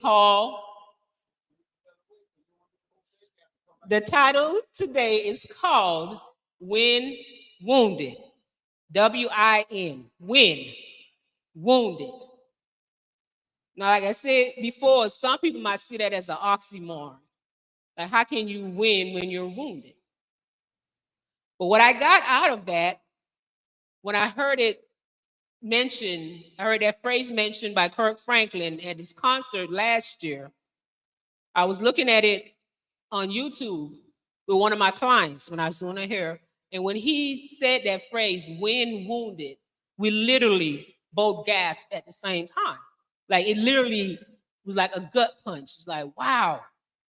called, the title today is called When Wounded. W-I-N, when wounded. Now, like I said before, some people might see that as an oxymoron. Like, how can you win when you're wounded? But what I got out of that, when I heard it mentioned, I heard that phrase mentioned by Kirk Franklin at his concert last year. I was looking at it on YouTube with one of my clients when I was doing her hair. And when he said that phrase, when wounded, we literally both gasped at the same time. Like it literally was like a gut punch. It's like, wow,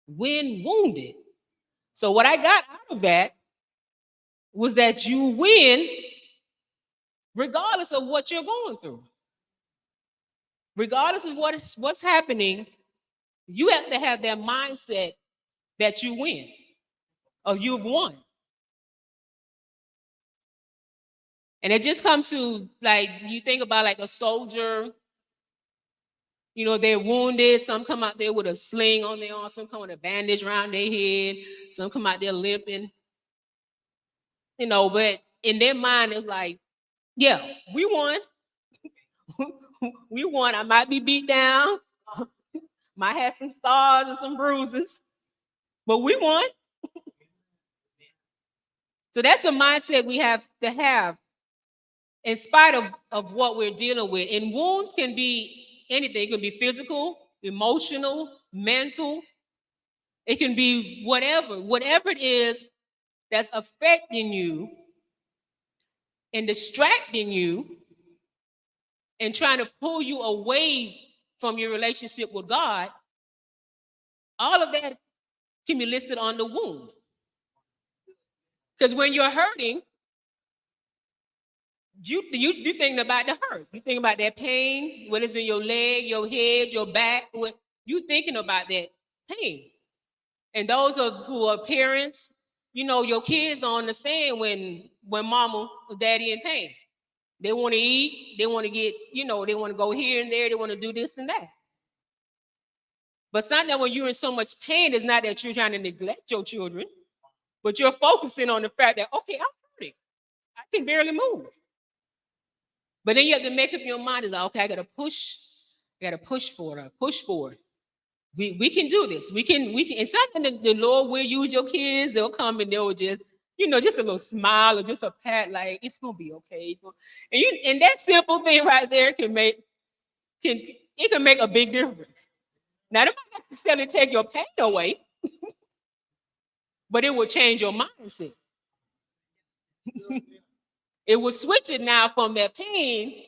when wounded. So what I got out of that was that you win regardless of what you're going through. Regardless of what's happening, you have to have that mindset that you win or you've won. And it just comes to like you think about like a soldier, you know, they're wounded. Some come out there with a sling on their arm, some come with a bandage around their head, some come out there limping. You know, but in their mind, it's like, yeah, we won. We won. I might be beat down, might have some scars and some bruises, but we won. So that's the mindset we have to have in spite of what we're dealing with. And wounds can be anything. It can be physical, emotional, mental. It can be whatever it is that's affecting you and distracting you and trying to pull you away from your relationship with God. All of that can be listed on the wound. Because when you're hurting, you think about the hurt. You think about that pain, what is in your leg, your head, your back. You thinking about that pain. And those who are parents, you know, your kids don't understand when mama or daddy in pain. They want to eat, they want to get, you know, they want to go here and there, they want to do this and that. But it's not that when you're in so much pain, it's not that you're trying to neglect your children, but you're focusing on the fact that, okay, I'm hurting. I can barely move. But then you have to make up your mind, is like, okay, I gotta push forward, push forward. We can do this. We can. It's not that the Lord will use your kids. They'll come and they'll just, you know, just a little smile or just a pat, like it's gonna be okay. And that simple thing right there can make a big difference. Now, it might not necessarily take your pain away, but it will change your mindset. It will switch it now from that pain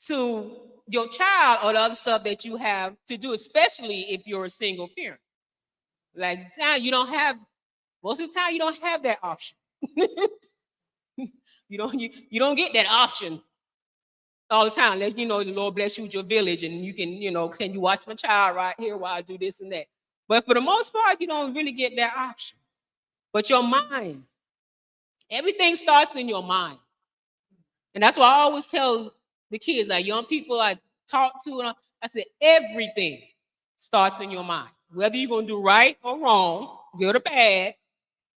to your child or the other stuff that you have to do, especially if you're a single parent. Like now you don't have, most of the time you don't have that option. you don't get that option all the time. Unless you know the Lord bless you with your village and you can, you know, can you watch my child right here while I do this and that. But for the most part, you don't really get that option. But your mind, everything starts in your mind. And that's why I always tell the kids, like young people I talk to, and I said, everything starts in your mind. Whether you're going to do right or wrong, good or bad,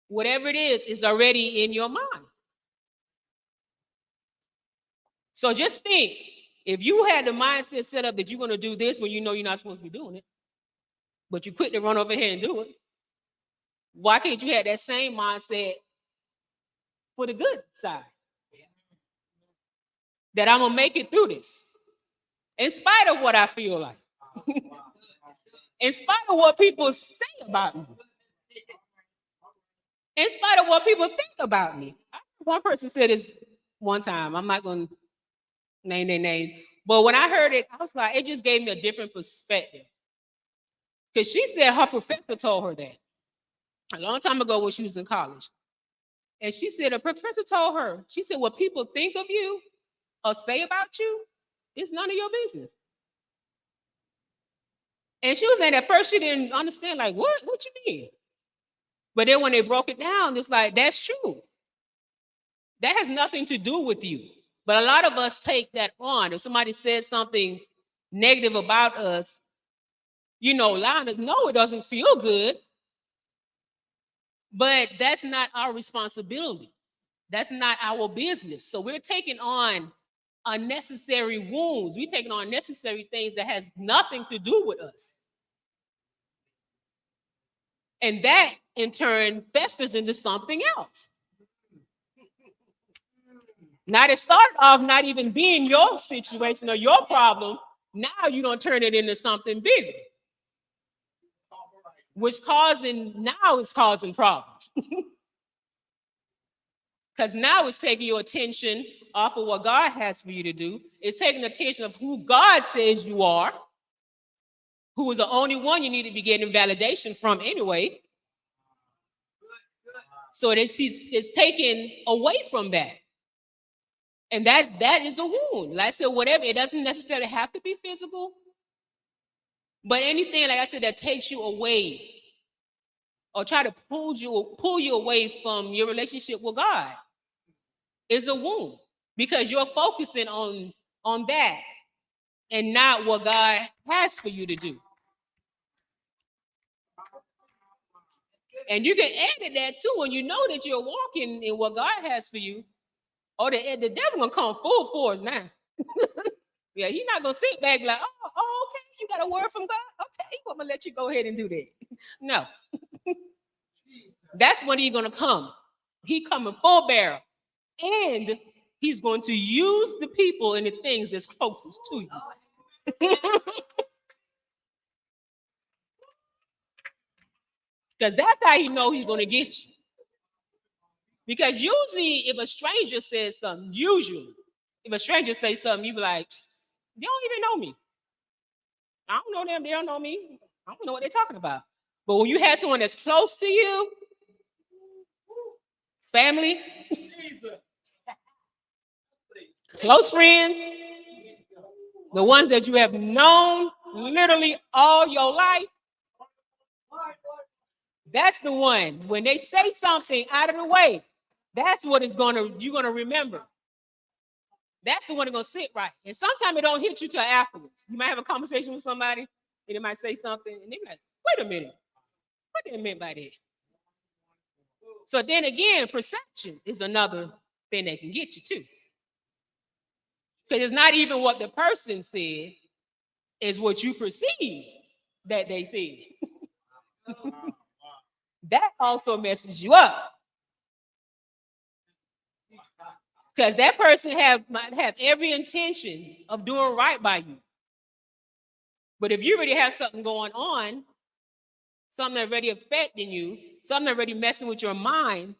whatever it is already in your mind. So just think, if you had the mindset set up that you're going to do this when you know you're not supposed to be doing it, but you quick to run over here and do it, why can't you have that same mindset for the good side? That I'm going to make it through this, in spite of what I feel like. In spite of what people say about me. In spite of what people think about me. One person said this one time. I'm not going to name their name. But when I heard it, I was like, it just gave me a different perspective. Because she said her professor told her that a long time ago when she was in college. And she said, a professor told her, she said, what people think of you or say about you is none of your business. And she was saying at first she didn't understand, like, what you mean? But then when they broke it down, it's like, that's true. That has nothing to do with you. But a lot of us take that on. If somebody says something negative about us, Lying is no, it doesn't feel good, but that's not our responsibility. That's not our business. So we're taking on unnecessary wounds. We're taking on necessary things that has nothing to do with us. And that in turn festers into something else. Now it started off not even being your situation or your problem. Now you don't turn it into something bigger, which now it's causing problems. Because now it's taking your attention off of what God has for you to do. It's taking attention of who God says you are, who is the only one you need to be getting validation from anyway. So it's taken away from that. And that is a wound. Like I said, whatever, it doesn't necessarily have to be physical. But anything, like I said, that takes you away or try to pull you away from your relationship with God is a wound, because you're focusing on that and not what God has for you to do. And you can edit that too when you know that you're walking in what God has for you. Oh, the devil gonna come full force now. Yeah, he's not gonna sit back like, oh, okay, you got a word from God. Okay, I'm gonna let you go ahead and do that. No, that's when he's gonna come. He coming full barrel, and he's going to use the people and the things that's closest to you. Because that's how you know he's gonna get you. Because usually, if a stranger says something, if a stranger says something, you be like, they don't even know me. I don't know them. They don't know me. I don't know what they're talking about. But when you have someone that's close to you, family, close friends, the ones that you have known literally all your life, that's the one. When they say something out of the way, that's what you're gonna remember. That's the one that's gonna sit right. And sometimes it don't hit you till afterwards. You might have a conversation with somebody, and they might say something, and they be like, wait a minute, what did they mean by that? So then again, perception is another thing that can get you too. Because it's not even what the person said, it's what you perceived that they said. That also messes you up. Because that person might have every intention of doing right by you. But if you already have something going on, something that already affecting you, something that already messing with your mind,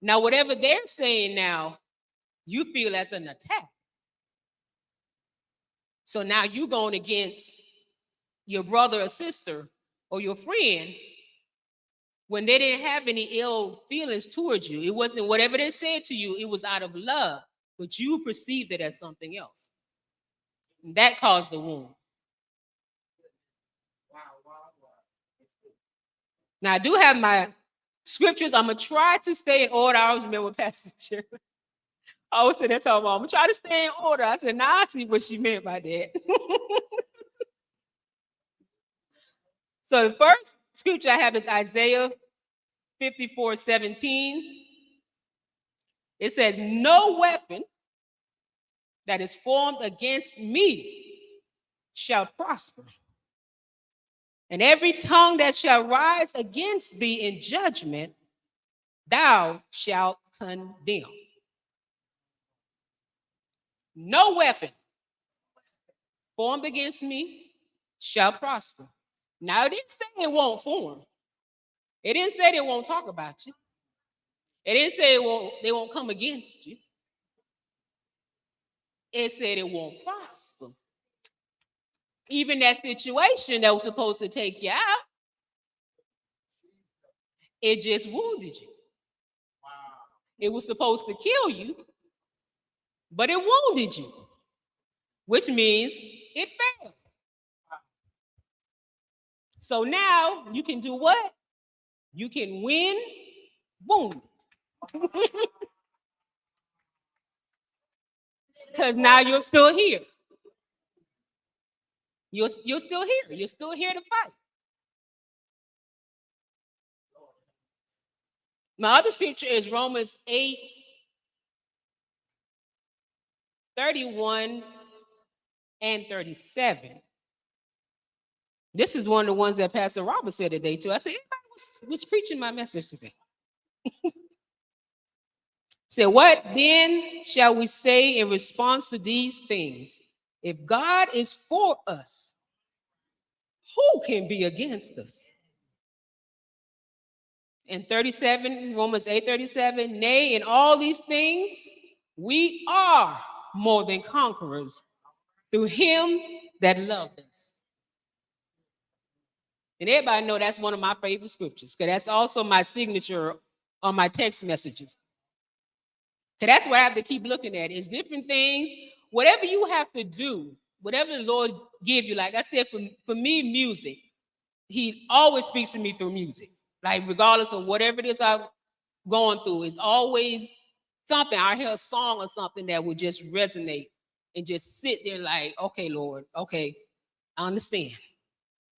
now whatever they're saying now, you feel as an attack. So now you going against your brother or sister or your friend when they didn't have any ill feelings towards you. It wasn't whatever they said to you, it was out of love, but you perceived it as something else. And that caused the wound. Now I do have my scriptures. I'm gonna try to stay in order. I always remember Pastor Jerry. I always say that to my mom. I'm gonna try to stay in order. I said, I see what she meant by that. So the first scripture I have is Isaiah 54:17. It says, no weapon that is formed against me shall prosper. And every tongue that shall rise against thee in judgment, thou shalt condemn. No weapon formed against me shall prosper. Now, it didn't say it won't form. It didn't say they won't talk about you. It didn't say they won't come against you. It said it won't prosper. Even that situation that was supposed to take you out, it just wounded you. It was supposed to kill you, but it wounded you, which means it failed. So now you can do what? You can win wounded. Because now you're still here. You're still here. You're still here to fight. My other scripture is Romans 8:31 and 37. This is one of the ones that Pastor Robert said today, too. I said, everybody was preaching my message today. Said, what then shall we say in response to these things? If God is for us, who can be against us? And 37, Romans 8:37, nay, in all these things, we are more than conquerors through him that loved us. And everybody know that's one of my favorite scriptures, because that's also my signature on my text messages. Because that's what I have to keep looking at, is different things. Whatever you have to do, whatever the Lord give you, like I said, for me, music, he always speaks to me through music. Like regardless of whatever it is I'm going through, it's always something. I hear a song or something that would just resonate and just sit there like, okay, Lord, okay, I understand.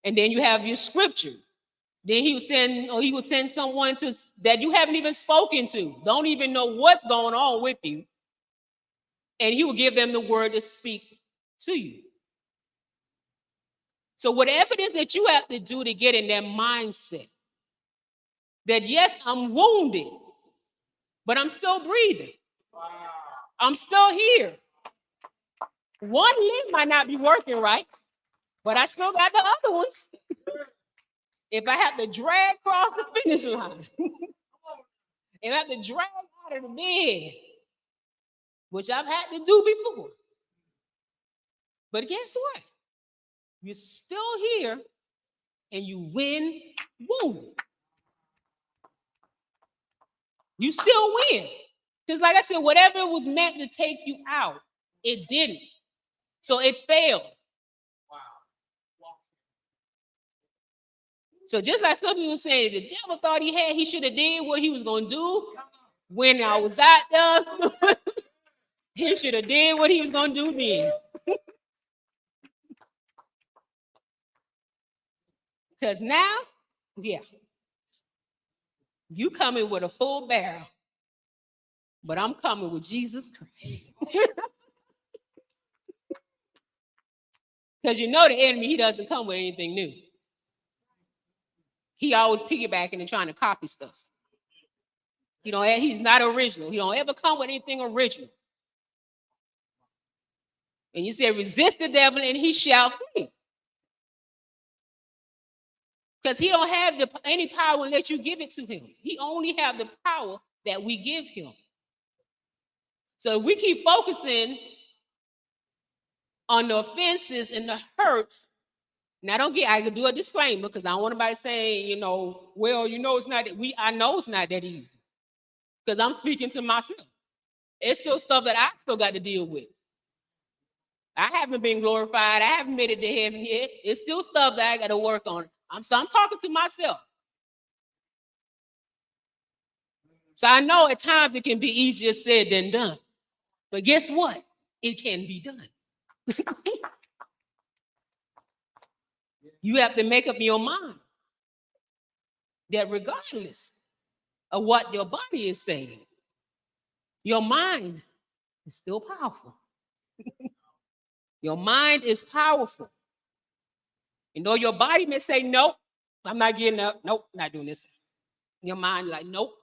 And then you have your scripture. Then he would send someone to that you haven't even spoken to, don't even know what's going on with you. And he will give them the word to speak to you. So whatever it is that you have to do to get in that mindset, that yes, I'm wounded, but I'm still breathing. Wow. I'm still here. One limb might not be working right, but I still got the other ones. If I have to drag across the finish line, if I have to drag out of the bed, which I've had to do before. But guess what? You're still here and you win wounded. You still win. Because like I said, whatever was meant to take you out, it didn't. So it failed. Wow. So just like some people say, the devil thought he should have did what he was going to do when I was out there. He should have did what he was going to do then. Because now, yeah, you coming with a full barrel, but I'm coming with Jesus Christ. Because you know the enemy, he doesn't come with anything new. He always piggybacking and trying to copy stuff. He's not original. He don't ever come with anything original. And you say, resist the devil and he shall flee. Because he don't have any power unless you give it to him. He only have the power that we give him. So if we keep focusing on the offenses and the hurts, now I can do a disclaimer because I don't want anybody saying, it's not that I know it's not that easy. Because I'm speaking to myself. It's still stuff that I still got to deal with. I haven't been glorified. I haven't made it to heaven yet. It's still stuff that I got to work on. I'm talking to myself. So I know at times it can be easier said than done. But guess what? It can be done. You have to make up your mind that regardless of what your body is saying, your mind is still powerful. Your mind is powerful. Though your body may say, nope, I'm not getting up. Nope, not doing this. Your mind like, nope.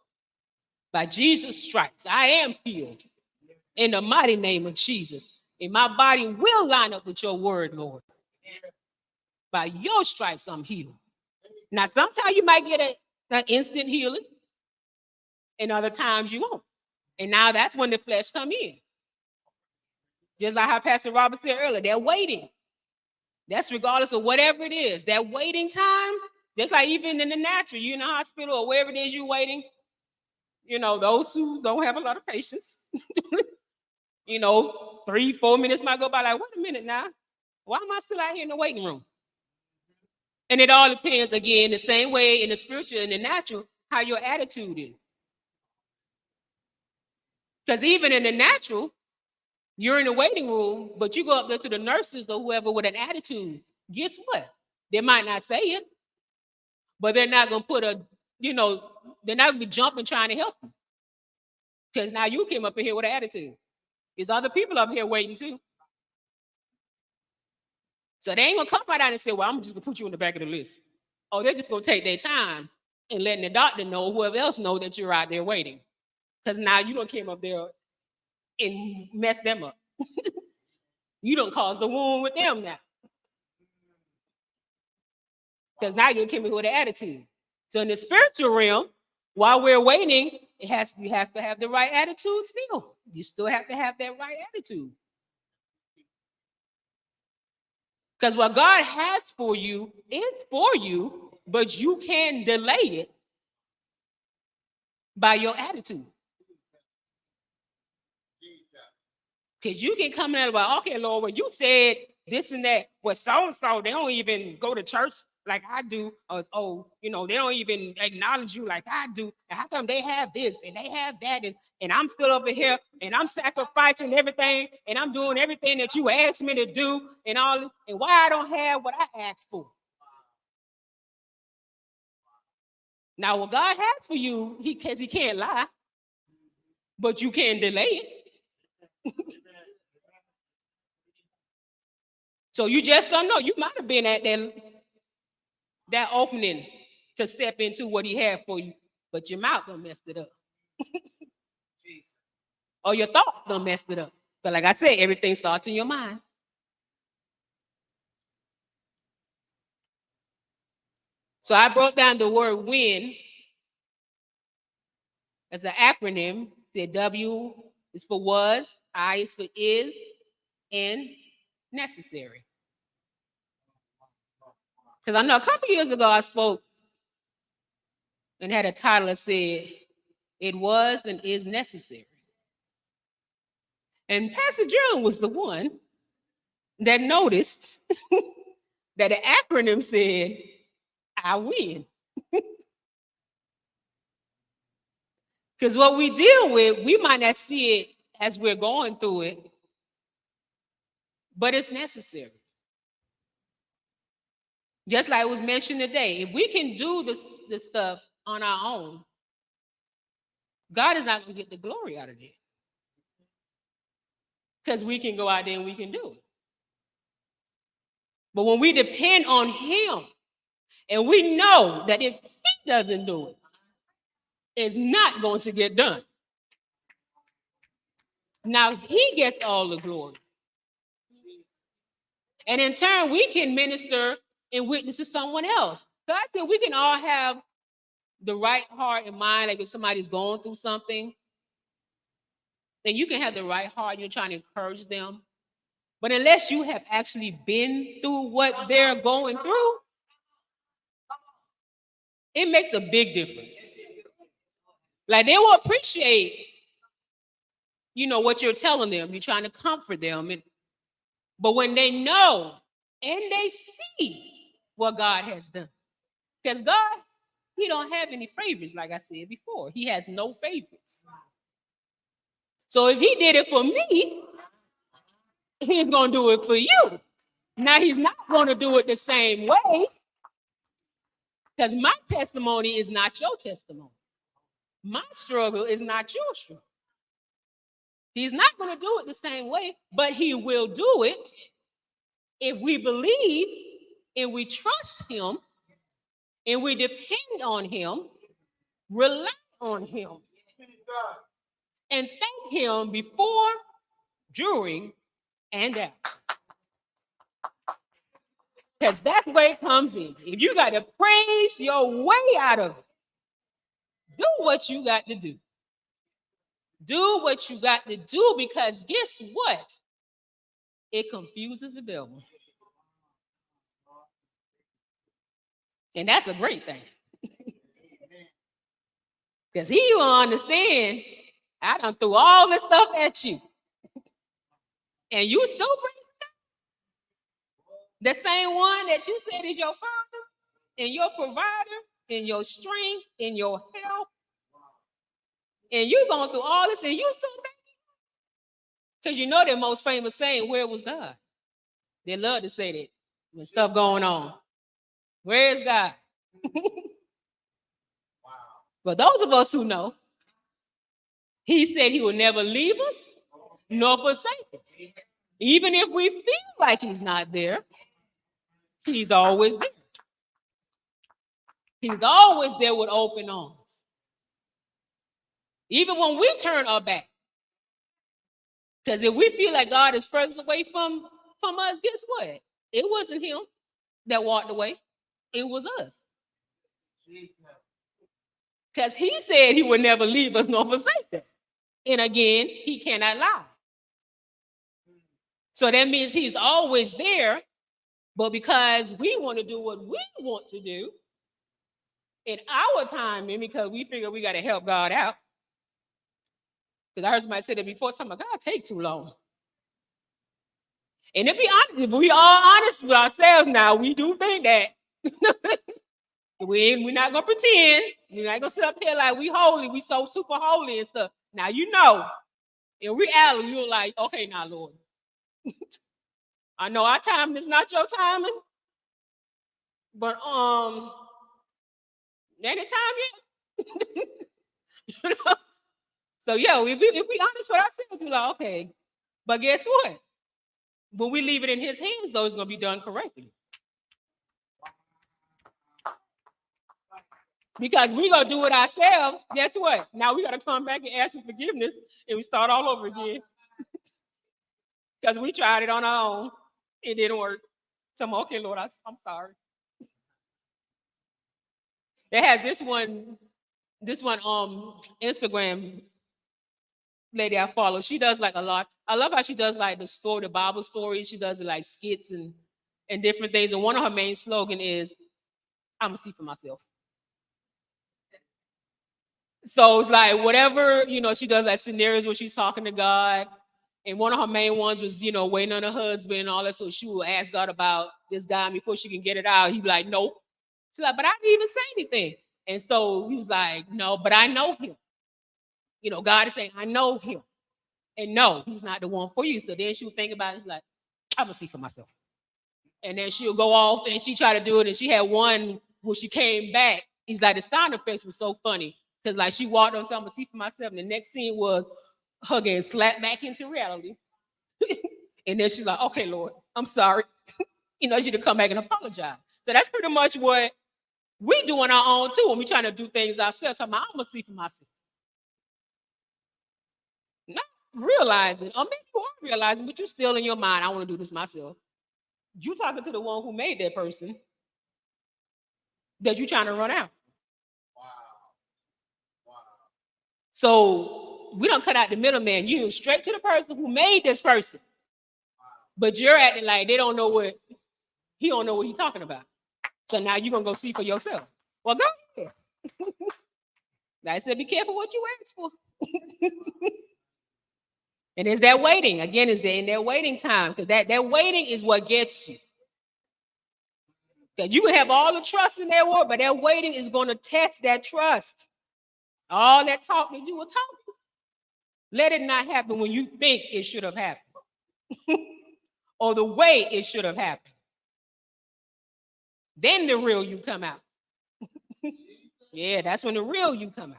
By Jesus' stripes, I am healed. In the mighty name of Jesus. And my body will line up with your word, Lord. By your stripes, I'm healed. Now, sometimes you might get an instant healing. And other times you won't. And now that's when the flesh come in. Just like how Pastor Robert said earlier, they're waiting. That's regardless of whatever it is. That waiting time, just like even in the natural, you in the hospital or wherever it is you're waiting, those who don't have a lot of patience, 3-4 minutes might go by like, wait a minute now. Why am I still out here in the waiting room? And it all depends, again, the same way in the spiritual and the natural, how your attitude is. Because even in the natural, you're in the waiting room, but you go up there to the nurses or whoever with an attitude. guess what? They might not say it, but they're not gonna put a, they're not gonna be jumping trying to help you. Because now you came up in here with an attitude. There's other people up here waiting too. So they ain't gonna come right out and say, well, I'm just gonna put you in the back of the list. Oh, they're just gonna take their time and letting the doctor know, whoever else know that you're out there waiting. Because now you don't came up there and mess them up. You don't cause the wound with them now. Because now you came in with an attitude. So in the spiritual realm, while we're waiting, you have to have the right attitude still. You still have to have that right attitude. Because what God has for you is for you, but you can delay it by your attitude. Because you can come in and like, okay, Lord, well, you said this and that. Well, so-and-so, they don't even go to church like I do. Or, they don't even acknowledge you like I do. And how come they have this and they have that? And I'm still over here and I'm sacrificing everything and I'm doing everything that you asked me to do and all. And why I don't have what I asked for? Now, what God has for you, because he can't lie, but you can delay it. So you just don't know. You might have been at that opening to step into what he had for you, but your mouth done messed it up. Or your thoughts done messed it up. But like I said, everything starts in your mind. So I broke down the word when as an acronym. The W is for was, I is for is, and necessary. Because I know a couple years ago I spoke and had a title that said, it was and is necessary. And Pastor Gerald was the one that noticed that the acronym said, I win. Because what we deal with, we might not see it as we're going through it, but it's necessary. Just like it was mentioned today, if we can do this stuff on our own, God is not going to get the glory out of it. Because we can go out there and we can do it. But when we depend on him, and we know that if he doesn't do it, it's not going to get done. Now he gets all the glory. And in turn, we can minister and witness to someone else. God said we can all have the right heart and mind, like if somebody's going through something, then you can have the right heart, you're trying to encourage them. But unless you have actually been through what they're going through, it makes a big difference. Like they will appreciate, what you're telling them. You're trying to comfort them. But when they know and they see what God has done, because God, he don't have any favorites, like I said before. He has no favorites. So if he did it for me, he's going to do it for you. Now he's not going to do it the same way, because my testimony is not your testimony. My struggle is not your struggle. He's not going to do it the same way, but he will do it if we believe and we trust him and we depend on him, rely on him, and thank him before, during, and after. Because that's where it comes in. If you got to praise your way out of it, do what you got to do. Do what you got to do, because guess what? It confuses the devil. And that's a great thing. Because he will understand, I done threw all this stuff at you. And you still praise God? The same one that you said is your father and your provider and your strength and your help. And you going through all this and you still thank him? Because you know their most famous saying, where was God? They love to say that. With stuff going on. Where is God? But those of us who know, he said he will never leave us nor forsake us. Even if we feel like he's not there, he's always there. He's always there with open arms. Even when we turn our back. Because if we feel like God is furthest away from us, guess what? It wasn't him that walked away. It was us. Because he said he would never leave us nor forsake us. And again, he cannot lie. So that means he's always there, but because we want to do what we want to do in our time, and because we figure we got to help God out. Because I heard somebody say that before, talking about God take too long. And if we are honest with ourselves now, we do think that. We're not gonna pretend. We're not gonna sit up here like we holy, we so super holy and stuff. Now you know, in reality, you're like, okay, now Lord. I know our timing is not your timing, but anytime yet. You know? So yeah, if we honest with ourselves, we're like, okay. But guess what? When we leave it in his hands, though, it's gonna be done correctly. Because we're gonna do it ourselves. Guess what? Now we gotta come back and ask for forgiveness, and we start all over again. Because we tried it on our own, it didn't work. So I'm okay, Lord, I'm sorry. They had this one Instagram lady I follow. She does like a lot. I love how she does like the Bible stories. She does like skits and different things. And one of her main slogan is, "I'm gonna see for myself." So it's like whatever, she does like scenarios where she's talking to God. And one of her main ones was, waiting on her husband and all that. So she will ask God about this guy before she can get it out. He'd be like, nope. She's like, but I didn't even say anything. And so he was like, no, but I know him. God is saying, I know him. And no, he's not the one for you. So then she would think about it. She's like, I'm going to see for myself. And then she'll go off and she tried to do it. And she had one when she came back. He's like, the sound effects was so funny. Because like she walked on, so I'm going to see for myself. And the next scene was her getting slapped back into reality. And then she's like, okay, Lord, I'm sorry. She to come back and apologize. So that's pretty much what we do on our own too when we're trying to do things ourselves. I'm going to see for myself. Not realizing, or maybe you are realizing, but you're still in your mind, I want to do this myself. You're talking to the one who made that person that you're trying to run out. Wow. So we don't cut out the middleman. You straight to the person who made this person. But you're acting like he don't know what he's talking about. So now you're going to go see for yourself. Well, go ahead. I said, be careful what you ask for. And it's that waiting. Again, it's in that waiting time. Because that waiting is what gets you. Because you can have all the trust in that word, but that waiting is going to test that trust. All that talk that you were talking. Let it not happen when you think it should have happened. Or the way it should have happened. Then the real you come out. Yeah, that's when the real you come out.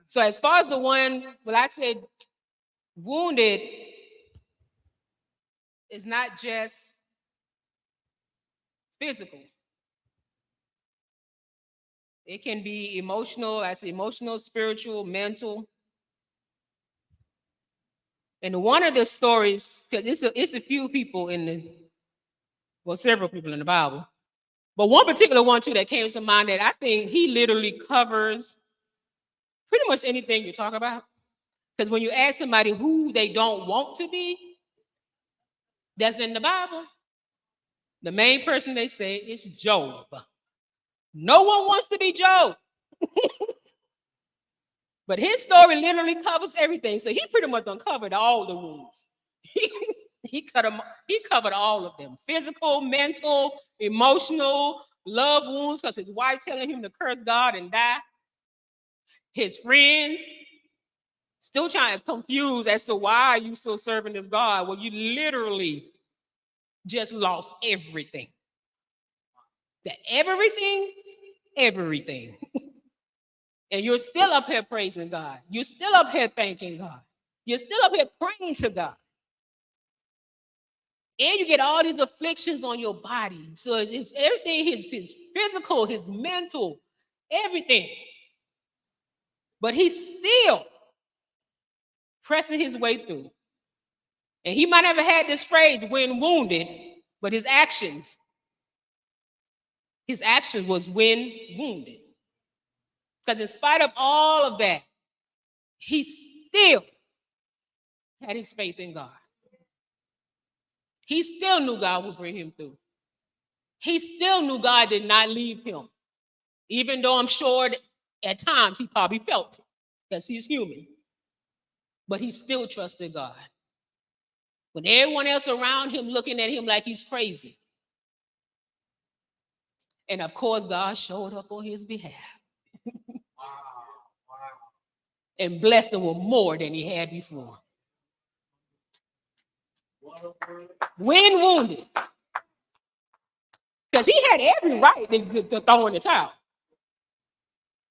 So as far as the one, I said wounded is not just physical. It can be emotional, spiritual, mental. And one of the stories, because it's a few people several people in the Bible. But one particular one too that came to mind that I think he literally covers pretty much anything you talk about. Because when you ask somebody who they don't want to be, that's in the Bible, the main person they say is Job. No one wants to be Job. But his story literally covers everything. So he pretty much uncovered all the wounds. He covered all of them. Physical, mental, emotional, love wounds, because his wife telling him to curse God and die. His friends still trying to confuse as to why you still serving this God. Well, you literally just lost everything. Everything. And you're still up here praising God. You're still up here thanking God. You're still up here praying to God. And you get all these afflictions on your body. So it's everything, his physical, his mental, everything. But he's still pressing his way through. And he might have had this phrase, when wounded, but his actions was when wounded. Because in spite of all of that, he still had his faith in God. He still knew God would bring him through. He still knew God did not leave him. Even though I'm sure at times he probably felt it, because he's human. But he still trusted God. When everyone else around him looking at him like he's crazy. And of course, God showed up on his behalf. And blessed him with more than he had before. When wounded. Because he had every right to throw in the towel.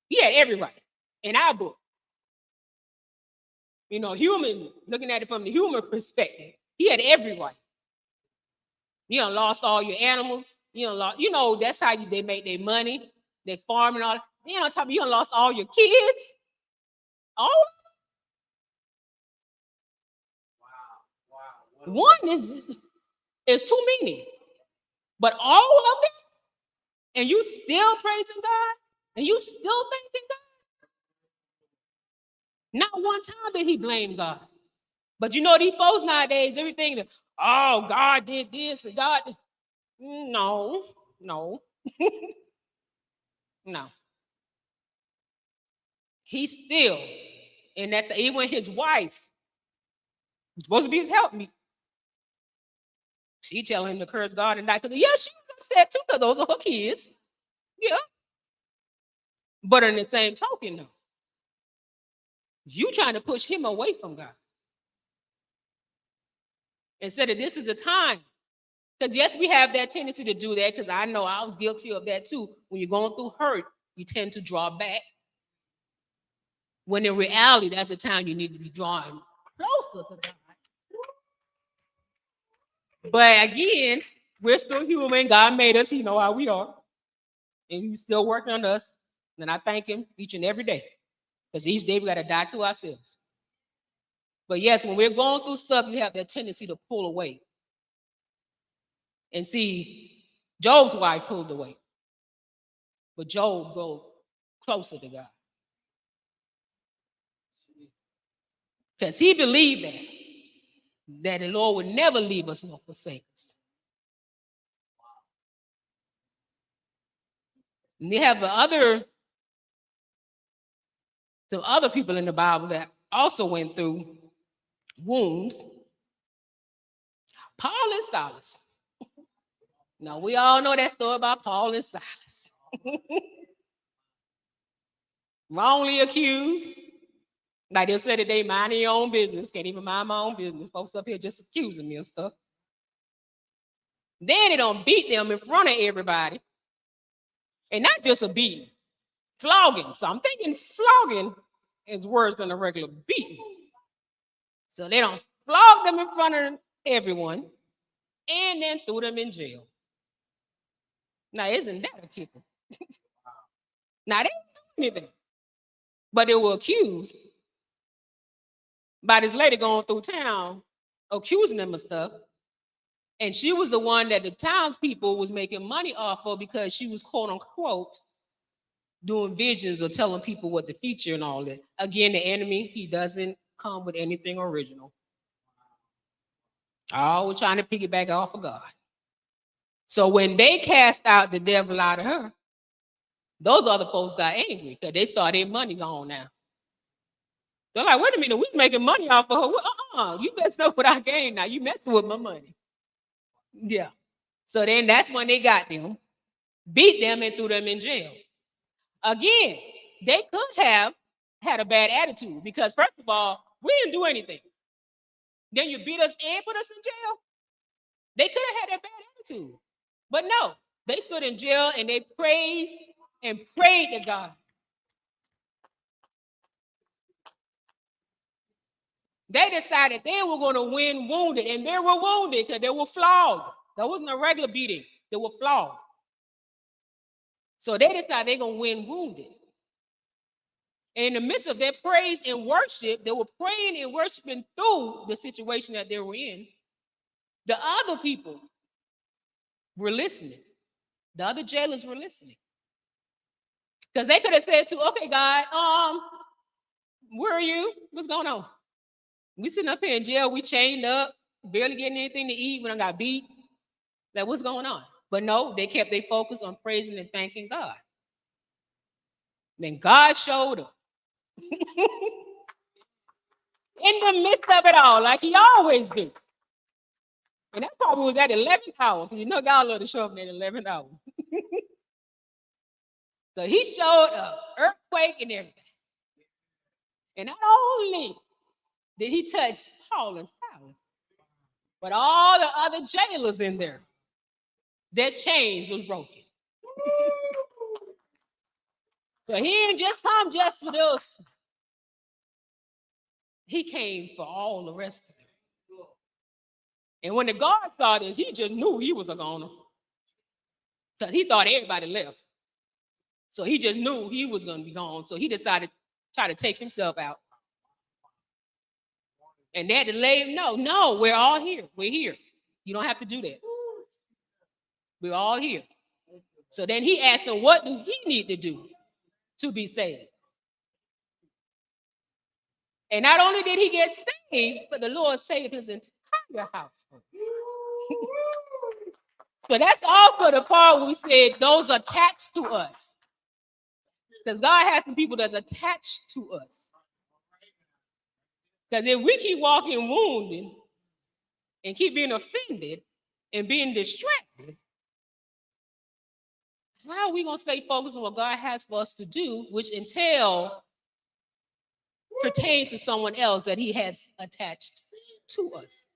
He had every right. In our book. You know, human, looking at it from the human perspective, he had every right. You done lost all your animals. You know, that's how they make their money. They farm and all. You know, you done lost all your kids. All wow. One is too many. But all of them, and you still praising God, and you still thanking God. Not one time did he blame God. But you know, these folks nowadays, everything that, oh, God did this, and God, no. No. He still, and that's even his wife, supposed to be his helpmeet. She telling him to curse God and die. Because, yeah, she was upset too, because those are her kids. Yeah. But in the same token, though, you trying to push him away from God. Instead of this is the time. Because, yes, we have that tendency to do that, because I know I was guilty of that too. When you're going through hurt, you tend to draw back. When in reality, that's the time you need to be drawing closer to God. But again, we're still human. God made us. He know how we are. And he's still working on us. And I thank him each and every day. Because each day we got to die to ourselves. But yes, when we're going through stuff, you have that tendency to pull away. And see, Job's wife pulled away. But Job go closer to God. Because he believed that the Lord would never leave us nor forsake us. And they have some other people in the Bible that also went through wounds. Paul and Silas. Now, we all know that story about Paul and Silas. Wrongly accused. Like they said that they mind their own business. Can't even mind my own business. Folks up here just accusing me of stuff. Then they don't beat them in front of everybody. And not just a beating. Flogging. So I'm thinking flogging is worse than a regular beating. So they don't flog them in front of everyone and then threw them in jail. Now, isn't that a kicker? Now, they didn't do anything. But they were accused by this lady going through town, accusing them of stuff. And she was the one that the townspeople was making money off of because she was, quote unquote, doing visions or telling people what to feature and all that. Again, the enemy, he doesn't come with anything original. Always trying to piggyback off of God. So when they cast out the devil out of her, those other folks got angry because they saw their money gone now. They're like, wait a minute, we was making money off of her. You messed up with our game now. You messing with my money. Yeah. So then that's when they got them, beat them, and threw them in jail. Again, they could have had a bad attitude because, first of all, we didn't do anything. Then you beat us and put us in jail. They could have had that bad attitude. But no, they stood in jail and they praised and prayed to God. They decided they were going to win wounded, and they were wounded because they were flogged. That wasn't a regular beating. They were flogged. So they decided they're going to win wounded. And in the midst of their praise and worship, they were praying and worshiping through the situation that they were in. The other people were listening. The other jailers were listening. Because they could have said to, okay, God, where are you? What's going on? We sitting up here in jail, we chained up, barely getting anything to eat when I got beat. Like, what's going on? But no, they kept their focus on praising and thanking God. Then God showed up. In the midst of it all, like he always do. And that probably was at the 11th hour, because you know God love to show up at the 11th hour. So he showed up, earthquake and everything. And not only did he touch Paul and Silas, but all the other jailers in there, their chains was broken. So he didn't just come just for those. He came for all the rest of them. And when the guard saw this, he just knew he was a goner. Because he thought everybody left. So he just knew he was going to be gone. So he decided to try to take himself out. And they had to let him know, no, we're all here. We're here. You don't have to do that. We're all here. So then he asked him, what do he need to do to be saved? And not only did he get saved, but the Lord saved his entire household. So that's also the part where we said those attached to us. Because God has some people that's attached to us. Because if we keep walking wounded and keep being offended and being distracted, how are we going to stay focused on what God has for us to do, which pertains to someone else that he has attached to us?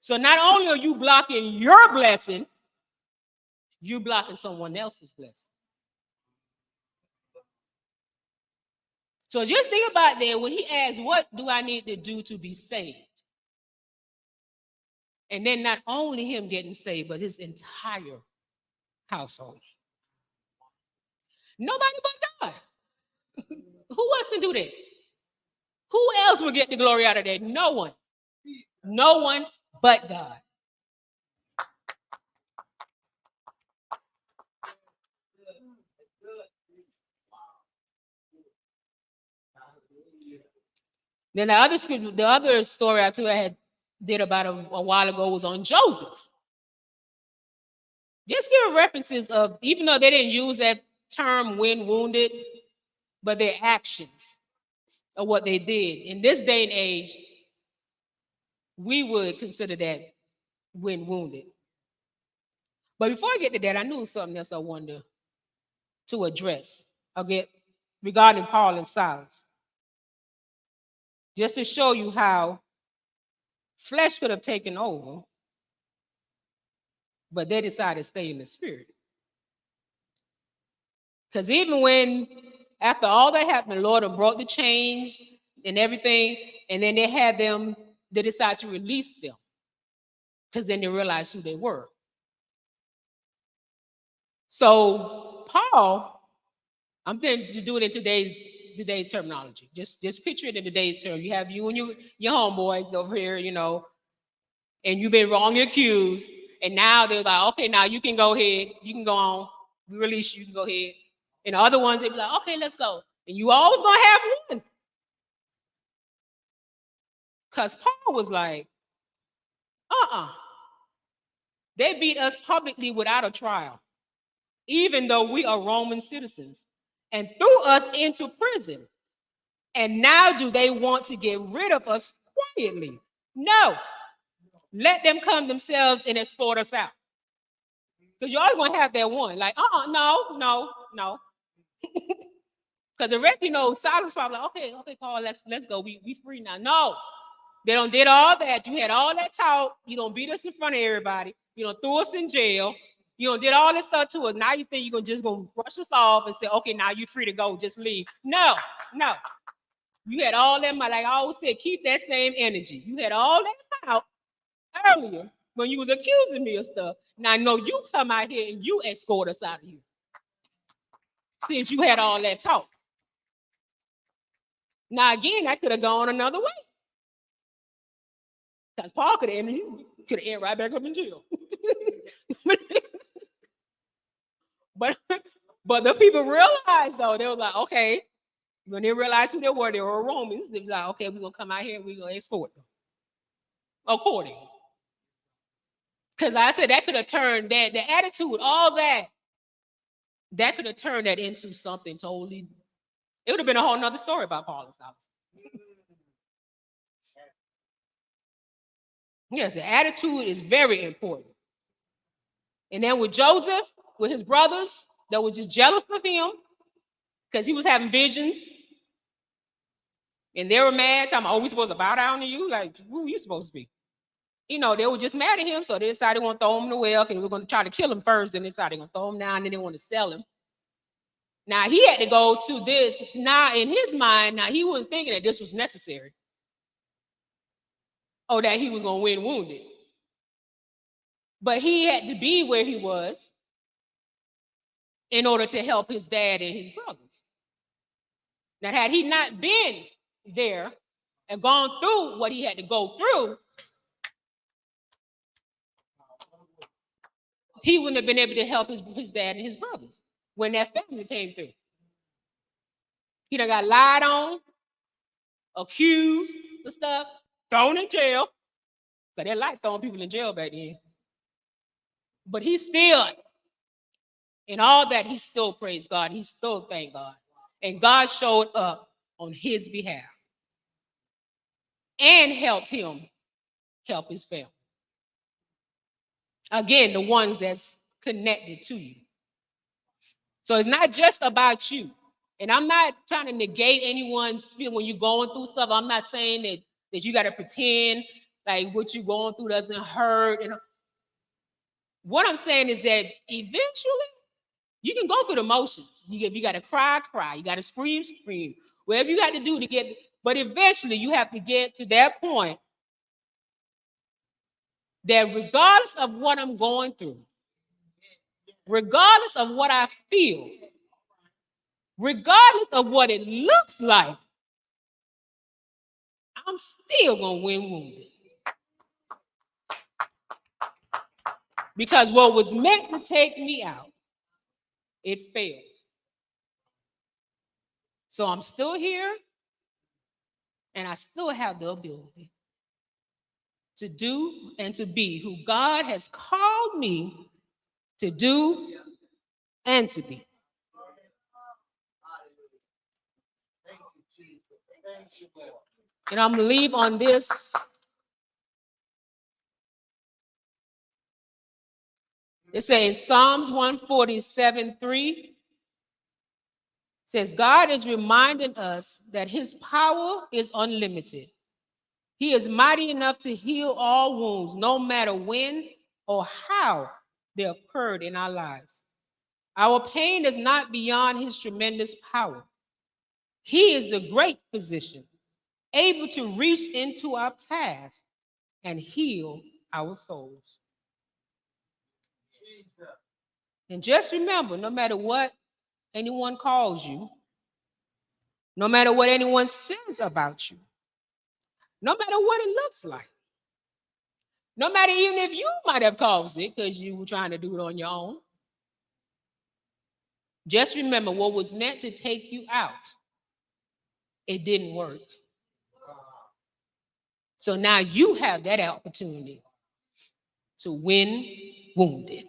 So not only are you blocking your blessing, you're blocking someone else's blessing. So just think about that when he asks, what do I need to do to be saved? And then not only him getting saved, but his entire household. Nobody but God. Who else can do that? Who else will get the glory out of that? No one. No one but God. Then the other story I did about a while ago was on Joseph. Just give references of, even though they didn't use that term when wounded, but their actions of what they did. In this day and age, we would consider that when wounded. But before I get to that, I knew something else I wanted to address. Regarding Paul and Silas. Just to show you how flesh could have taken over, but they decided to stay in the spirit. Because even when, after all that happened, the Lord had brought the change and everything, and then they decided to release them. Because then they realized who they were. So Paul, I'm going to do it in today's terminology. Just picture it in today's term. You have you and your homeboys over here, and you've been wrongly accused, and now they're like, okay, now you can go ahead, you can go on, we release you, you can go ahead. And the other ones, they be like, okay, let's go. And you always gonna have one. Because Paul was like, they beat us publicly without a trial, even though we are Roman citizens, and threw us into prison. And now do they want to get rid of us quietly? No. Let them come themselves and escort us out. Because you're always going to have that one. Like, no. Because the rest, Silas probably like, okay, Paul, let's go. We free now. No. They don't did all that. You had all that talk. You don't beat us in front of everybody. You don't throw us in jail. You don't did all this stuff to us. Now you think you're just gonna brush us off and say, okay, now you're free to go. Just leave. No, no. You had all that, like I always said, keep that same energy. You had all that out earlier when you was accusing me of stuff. Now I know you come out here and you escort us out of here. Since you had all that talk. Now again, I could have gone another way. Because Paul could have ended right back up in jail. but the people realized though, they were like, okay, when they realized who they were Romans, they was like, okay, we're gonna come out here and we're gonna escort them. According. Because like I said, that could have turned that, the attitude, all that could have turned that into something totally. It would have been a whole nother story about Paul and Silas. Yes, the attitude is very important. And then with Joseph, with his brothers, that were just jealous of him because he was having visions. And they were mad, talking, oh, we supposed to bow down to you? Like, who are you supposed to be? You know, they were just mad at him, so they decided they want to throw him in the well, and we're going to try to kill him first, then they decided they're going to throw him down, and then they want to sell him. Now, he had to go to this. Now, in his mind, now he wasn't thinking that this was necessary. Or that he was going to win wounded. But he had to be where he was in order to help his dad and his brothers. Now, had he not been there and gone through what he had to go through, he wouldn't have been able to help his dad and his brothers when that family came through. He done got lied on, accused of stuff, thrown in jail. So they like throwing people in jail back then. But he still, in all that, he still praised God. He still thanked God. And God showed up on his behalf and helped him help his family. Again, the ones that's connected to you. So it's not just about you. And I'm not trying to negate anyone's feeling when you're going through stuff. I'm not saying that you got to pretend like what you're going through doesn't hurt. And what I'm saying is that eventually you can go through the motions. You got to cry. You got to scream. Whatever you got to do to get, but eventually you have to get to that point that regardless of what I'm going through, regardless of what I feel, regardless of what it looks like, I'm still going to win wounded. Because what was meant to take me out, it failed. So I'm still here, and I still have the ability to do and to be who God has called me to do and to be. And I'm going to leave on this. It says Psalms 147:3 says, God is reminding us that his power is unlimited. He is mighty enough to heal all wounds, no matter when or how they occurred in our lives. Our pain is not beyond his tremendous power. He is the great physician, able to reach into our past and heal our souls. And just remember, no matter what anyone calls you, no matter what anyone says about you, no matter what it looks like, no matter even if you might have caused it because you were trying to do it on your own, just remember what was meant to take you out, it didn't work. So now you have that opportunity to win wounded.